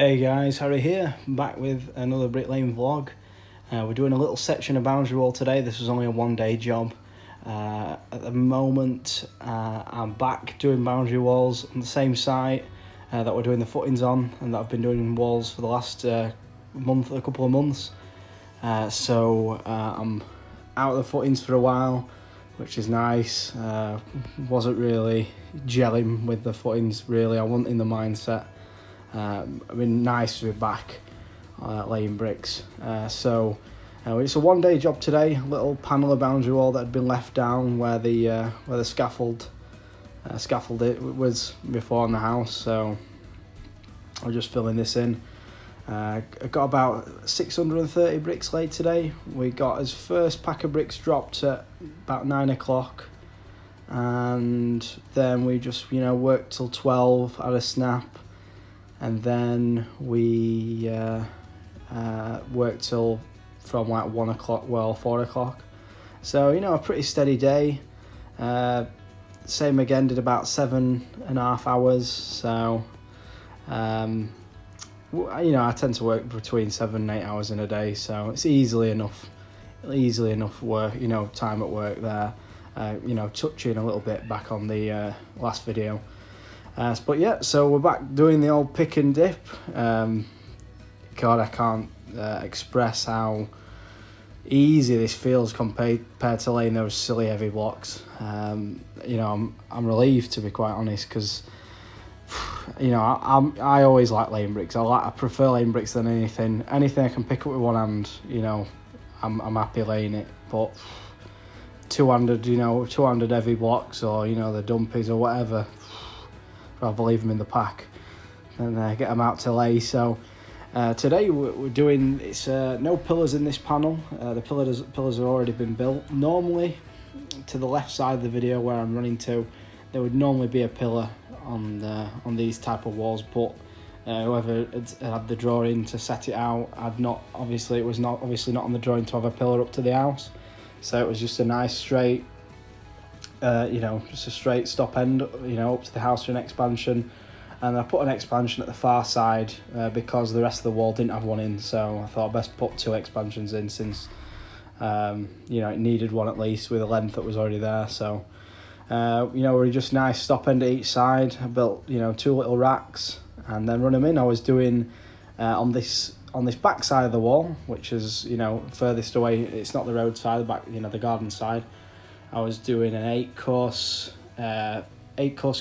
Hey guys, Harry here, back with another Bricklaying vlog. We're doing a little section of boundary wall today. This was only a one-day job. At the moment, I'm back doing boundary walls on the same site that we're doing the footings on, and that I've been doing walls for the last a couple of months. So I'm out of the footings for a while, which is nice. Wasn't really gelling with the footings really. I wasn't in the mindset. I mean, nice to be back laying bricks. So it's a one-day job today. A little panel of boundary wall that had been left down where the scaffold it was before in the house. So I'm just filling this in. I got about 630 bricks laid today. We got his first pack of bricks dropped at about 9 o'clock, and then we just worked till 12, had a snap. And then we worked till from like 1 o'clock, 4 o'clock. So, a pretty steady day. Same again, did about 7.5 hours. So, I tend to work between 7 and 8 hours in a day. So it's easily enough work, time at work there. Touching a little bit back on the last video. But yeah, so we're back doing the old pick and dip. God, I can't express how easy this feels compared to laying those silly heavy blocks. I'm relieved, to be quite honest, because I always like laying bricks. I prefer laying bricks than anything. Anything I can pick up with one hand, I'm happy laying it. But 200 heavy blocks, or the dumpies or whatever, rather leave them in the pack and get them out to lay. So today we're doing, it's no pillars in this panel. The pillars have already been built. Normally, to the left side of the video where I'm running to, there would normally be a pillar on these type of walls, but whoever had the drawing to set it out it was not on the drawing to have a pillar up to the house. So it was just a nice straight just a straight stop end, up to the house for an expansion. And I put an expansion at the far side because the rest of the wall didn't have one in. So I thought I'd best put 2 expansions in, since it needed one at least with the length that was already there. So we're just nice stop end at each side. I built 2 little racks and then run them in. I was doing on this back side of the wall, which is furthest away. It's not the road side, the back, the garden side. I was doing an 8-course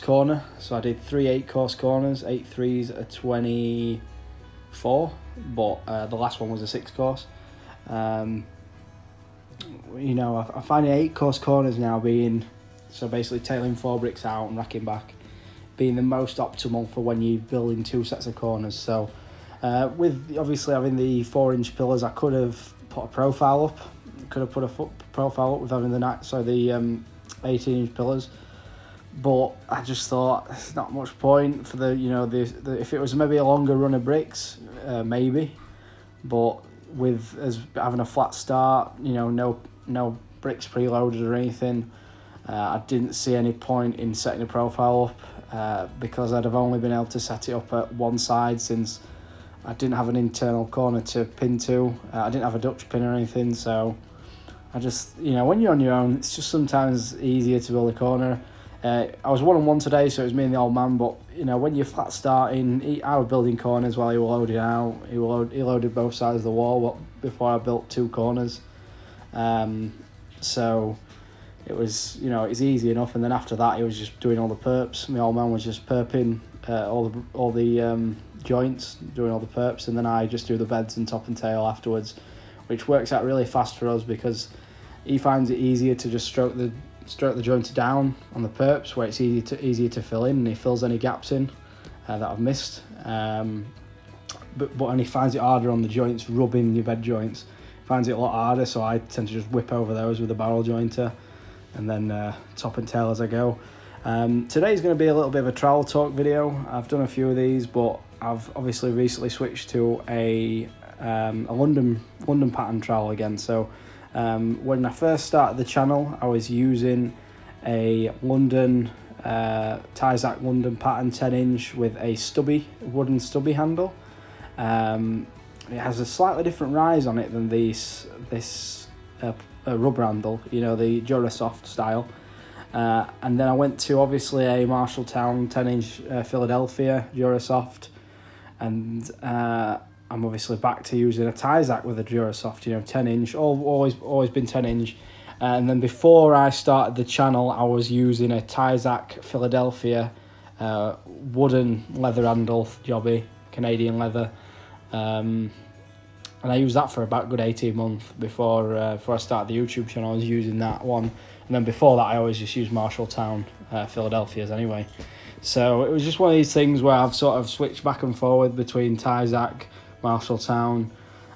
corner, so I did 3 8-course corners, 8 threes at 24, but the last one was a 6-course. I find the 8-course corners now being, so basically tailing 4 bricks out and racking back, being the most optimal for when you're building 2 sets of corners. So with obviously having the 4-inch pillars, I could have put a profile up. Could have put a foot profile up with having the 18-inch pillars, but I just thought there's not much point for the if it was maybe a longer run of bricks, maybe, but with us having a flat start, no bricks preloaded or anything, I didn't see any point in setting a profile up because I'd have only been able to set it up at one side, since I didn't have an internal corner to pin to. I didn't have a Dutch pin or anything, so I just, when you're on your own, it's just sometimes easier to build a corner. I was 1-on-1 today, so it was me and the old man, but, when you're flat starting, I was building corners while he was loading out. He loaded both sides of the wall before I built 2 corners. So it was, it's easy enough, and then after that, he was just doing all the perps. My old man was just perping all the joints, doing all the perps, and then I just do the beds and top and tail afterwards, which works out really fast for us because he finds it easier to just stroke the jointer down on the perps, where it's easier to fill in, and he fills any gaps in that I've missed. But he finds it harder on the joints, rubbing your bed joints. He finds it a lot harder, so I tend to just whip over those with a barrel jointer, and then top and tail as I go. Today's going to be a little bit of a trowel talk video. I've done a few of these, but I've obviously recently switched to a London pattern trowel again. So when I first started the channel, I was using a London Tyzac London pattern 10-inch with a wooden stubby handle. It has a slightly different rise on it than this rubber handle, you know, the Durasoft style. And then I went to obviously a Marshalltown 10-inch Philadelphia Durasoft, and I'm obviously back to using a Tyzac with a Durasoft, you know, 10-inch, always been 10-inch. And then before I started the channel, I was using a Tyzac Philadelphia wooden leather handle jobby, Canadian leather. And I used that for about a good 18 months before I started the YouTube channel. I was using that one, and then before that I always just used Marshalltown Philadelphia's anyway. So it was just one of these things where I've sort of switched back and forward between Tyzac, Marshalltown,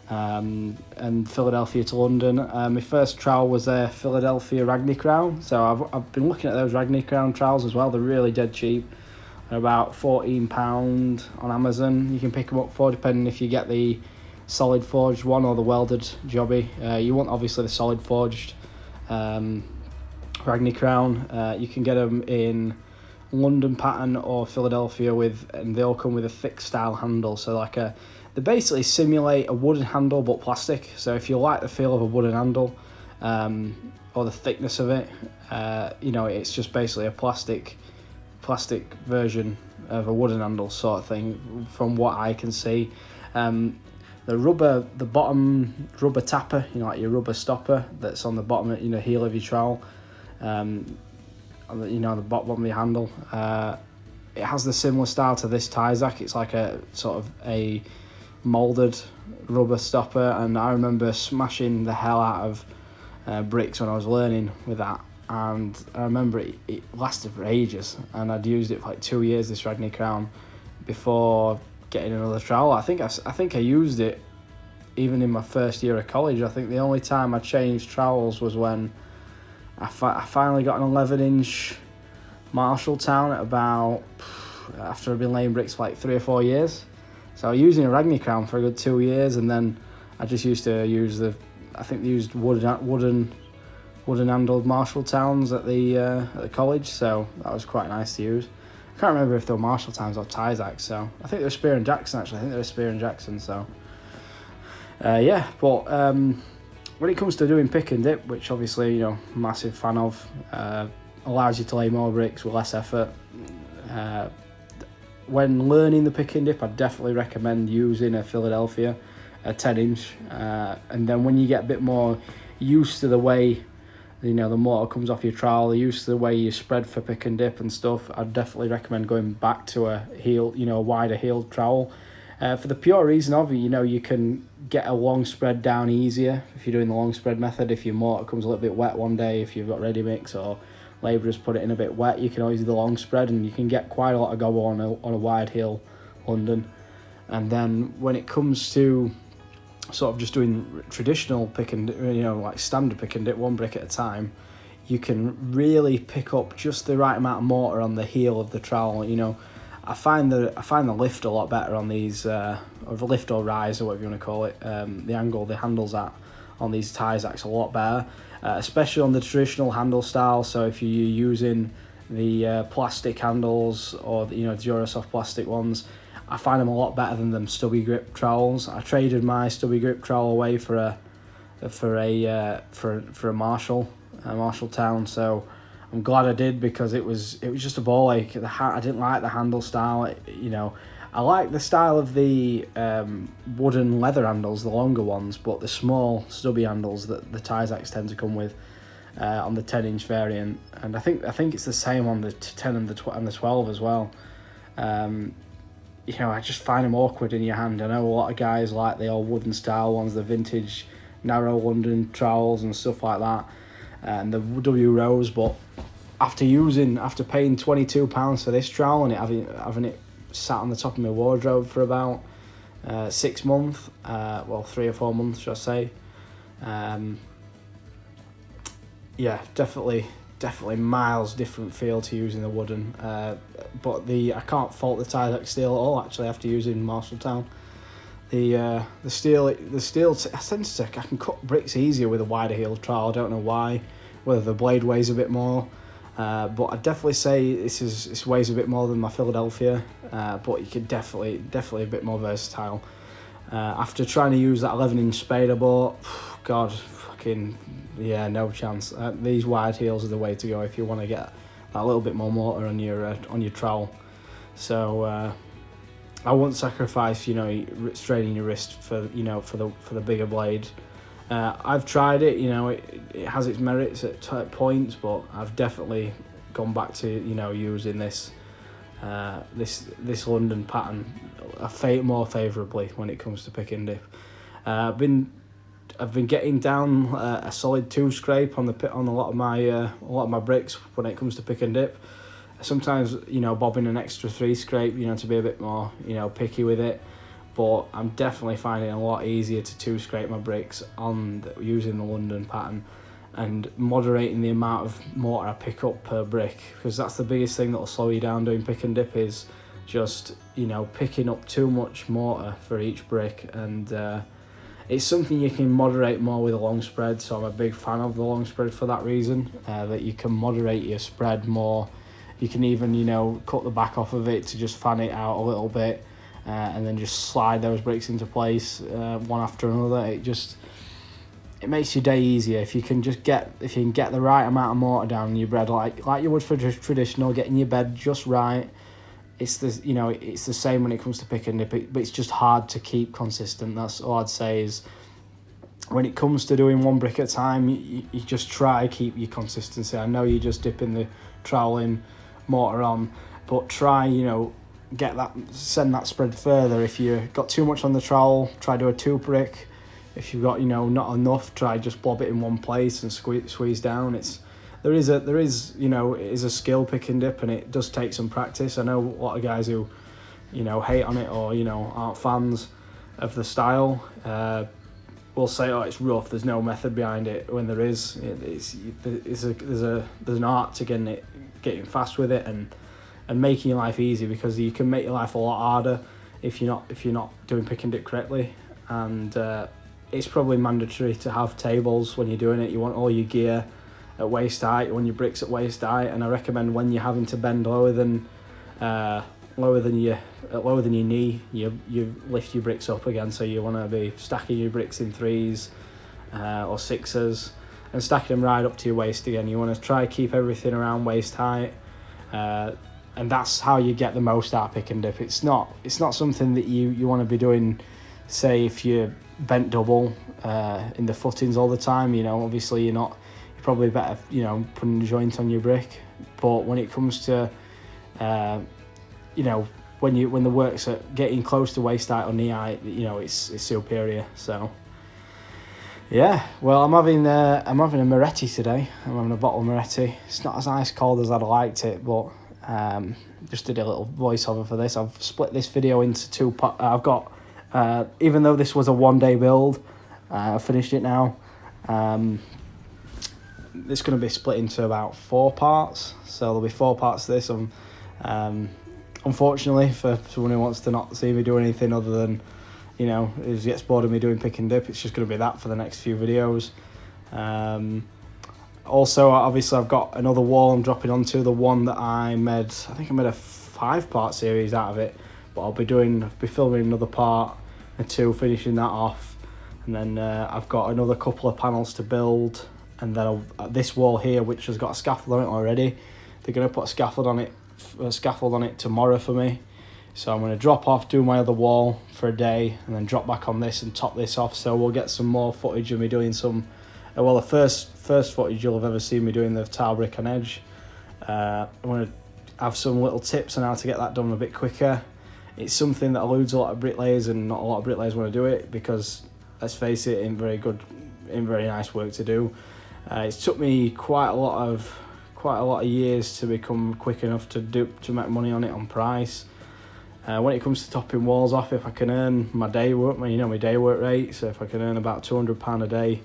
and Philadelphia to London. My first trowel was a Philadelphia Ragni Crown, so I've been looking at those Ragni Crown trowels as well. They're really dead cheap. They're about £14 on Amazon. You can pick them up for, depending if you get the solid forged one or the welded jobby. You want obviously the solid forged Ragni Crown. You can get them in London pattern or Philadelphia and they all come with a thick style handle. So they basically simulate a wooden handle but plastic. So if you like the feel of a wooden handle or the thickness of it, you know, it's just basically a plastic version of a wooden handle sort of thing from what I can see. The bottom rubber tapper, you know, like your rubber stopper that's on the bottom, you know, heel of your trowel, you know, the bottom of your handle, it has the similar style to this Tyzac. It's like a sort of a molded rubber stopper, and I remember smashing the hell out of bricks when I was learning with that, and I remember it lasted for ages, and I'd used it for like 2 years, this Ragni Crown, before getting another trowel. I think I used it even in my first year of college. I think the only time I changed trowels was when I finally got an 11-inch Marshalltown after I'd been laying bricks for like 3 or 4 years. So I was using a Ragni Crown for a good 2 years, and then I just used to use they used wooden handled Marshalltowns at the college, so that was quite nice to use. I can't remember if they were Marshalltowns or Tyzac, so I think they were Spear and Jackson actually. I think they were Spear and Jackson, so yeah. But when it comes to doing pick and dip, which obviously, you know, massive fan of, allows you to lay more bricks with less effort. When learning the pick and dip, I definitely recommend using a Philadelphia, a 10-inch, and then when you get a bit more used to the way, you know, the mortar comes off your trowel, used to the way you spread for pick and dip and stuff, I'd definitely recommend going back to a wider heeled trowel. For the pure reason of, you know, you can get a long spread down easier if you're doing the long spread method. If your mortar comes a little bit wet one day, if you've got ready mix or labourers put it in a bit wet, you can always do the long spread, and you can get quite a lot of go on a wide heel London. And then when it comes to sort of just doing traditional pick and, you know, like standard pick and dip, one brick at a time, you can really pick up just the right amount of mortar on the heel of the trowel. You know, I find the lift a lot better on these, or the lift or rise or whatever you want to call it, the angle the handle's at on these Tyzacs a lot better, especially on the traditional handle style. So if you're using the plastic handles or the, you know, Durasoft plastic ones, I find them a lot better than them stubby grip trowels. I traded my stubby grip trowel away for a Marshalltown, so I'm glad I did, because it was just a ball ache. I didn't like the handle style. You know, I like the style of the wooden leather handles, the longer ones, but the small stubby handles that the Tyzacs tend to come with on the 10-inch variant, and I think it's the same on the 10 and the 12 as well. You know, I just find them awkward in your hand. I know a lot of guys like the old wooden style ones, the vintage narrow London trowels and stuff like that, and the W Rose, but after paying £22 for this trowel and having it sat on the top of my wardrobe for about 6 months, 3 or 4 months, should I say, yeah, definitely miles different feel to using the wooden, but I can't fault the Tyzac steel at all actually after using Marshalltown. The steel I can cut bricks easier with a wider heel trowel. I don't know why, whether the blade weighs a bit more, but I'd definitely say this weighs a bit more than my Philadelphia, but you could definitely a bit more versatile. After trying to use that 11-inch spade I bought, God, fucking, yeah, no chance. These wide heels are the way to go if you want to get that little bit more mortar on your trowel. So I won't sacrifice, you know, straining your wrist for, you know, for the bigger blade. I've tried it, you know, it has its merits at points, but I've definitely gone back to, you know, using this London pattern more favourably when it comes to pick and dip. I've been getting down a solid 2 scrape on a lot of my bricks when it comes to pick and dip. Sometimes, you know, bobbing an extra 3 scrape, you know, to be a bit more, you know, picky with it. But I'm definitely finding it a lot easier to 2 scrape my bricks using the London pattern, and moderating the amount of mortar I pick up per brick, because that's the biggest thing that'll slow you down doing pick and dip, is just, you know, picking up too much mortar for each brick. And it's something you can moderate more with a long spread, so I'm a big fan of the long spread for that reason, that you can moderate your spread more. You can even, you know, cut the back off of it to just fan it out a little bit, and then just slide those bricks into place one after another. It makes your day easier if you can get the right amount of mortar down in your bread, like you would for traditional, getting your bed just right. It's the same when it comes to pick and dip, but it's just hard to keep consistent. That's all I'd say. Is when it comes to doing 1 brick at a time, you just try keep your consistency. I know you're just dipping the trowel in, mortar on, but try, you know, send that spread further. If you got too much on the trowel, try do a 2 brick. If you've got, you know, not enough, try just blob it in one place and squeeze down. There is you know, it is a skill, pick and dip, and it does take some practice. I know a lot of guys who, you know, hate on it, or, you know, aren't fans of the style, will say, oh, it's rough, there's no method behind it, when there is. There's an art to getting fast with it and making your life easy, because you can make your life a lot harder if you're not doing pick and dip correctly. And it's probably mandatory to have tables when you're doing it. You want all your gear at waist height, you want your bricks at waist height, and I recommend when you're having to bend lower than your knee, you lift your bricks up again. So you want to be stacking your bricks in 3s or 6s and stacking them right up to your waist again. You want to try keep everything around waist height, and that's how you get the most out of pick and dip. It's not something that you want to be doing, say, if you're bent double in the footings all the time. You know, obviously you're probably better, you know, putting a joint on your brick. But when it comes to you know, when the work's at getting close to waist height or knee height, you know, it's superior. So yeah, well, I'm having a Moretti today. I'm having a bottle of Moretti. It's not as ice cold as I'd liked it, but just did a little voiceover for this. I've split this video into 2 parts. I've got, even though this was a 1-day build, I've finished it now. It's going to be split into about 4 parts. So there'll be 4 parts to this. Unfortunately, for someone who wants to not see me do anything other than, you know, who gets bored of me doing pick and dip, it's just going to be that for the next few videos. Also, obviously, I've got another wall I'm dropping onto, the one that I made. I think I made a 5-part series out of it, but I'll be filming another part and 2, finishing that off, and then I've got another couple of panels to build, and then this wall here, which has got a scaffold on it already, they're going to put a scaffold on it tomorrow for me. So I'm going to drop off, do my other wall for a day, and then drop back on this and top this off. So we'll get some more footage of me doing some, well, the first footage you'll have ever seen me doing the tile brick on edge. I'm going to have some little tips on how to get that done a bit quicker. It's something that eludes a lot of bricklayers, and not a lot of bricklayers want to do it, because, let's face it, in very nice work to do. It's took me quite a lot of years to become quick enough to make money on it on price. When it comes to topping walls off, if I can earn my day work rate, so if I can earn about £200 a day,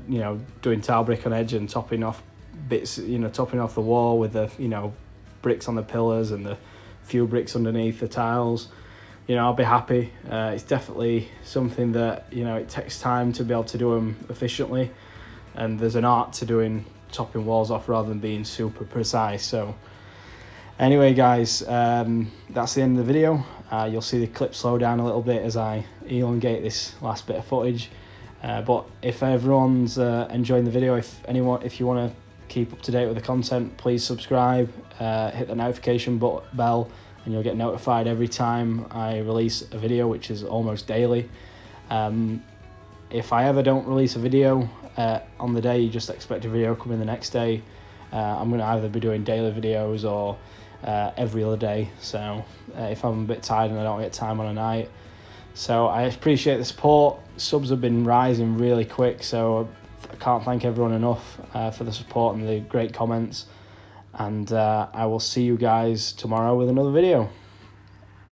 you know, doing tile brick on edge and topping off bits, you know, topping off the wall with the, you know, bricks on the pillars and the few bricks underneath the tiles, you know, I'll be happy. It's definitely something that, you know, it takes time to be able to do them efficiently, and there's an art to doing topping walls off rather than being super precise. So anyway, guys, that's the end of the video. You'll see the clip slow down a little bit as I elongate this last bit of footage. But if everyone's enjoying the video, if you want to keep up to date with the content, please subscribe, hit the notification bell, and you'll get notified every time I release a video, which is almost daily. If I ever don't release a video on the day, you just expect a video coming the next day. I'm going to either be doing daily videos or every other day. So if I'm a bit tired and I don't get time on a night. So I appreciate the support. Subs have been rising really quick, so I can't thank everyone enough for the support and the great comments. And I will see you guys tomorrow with another video.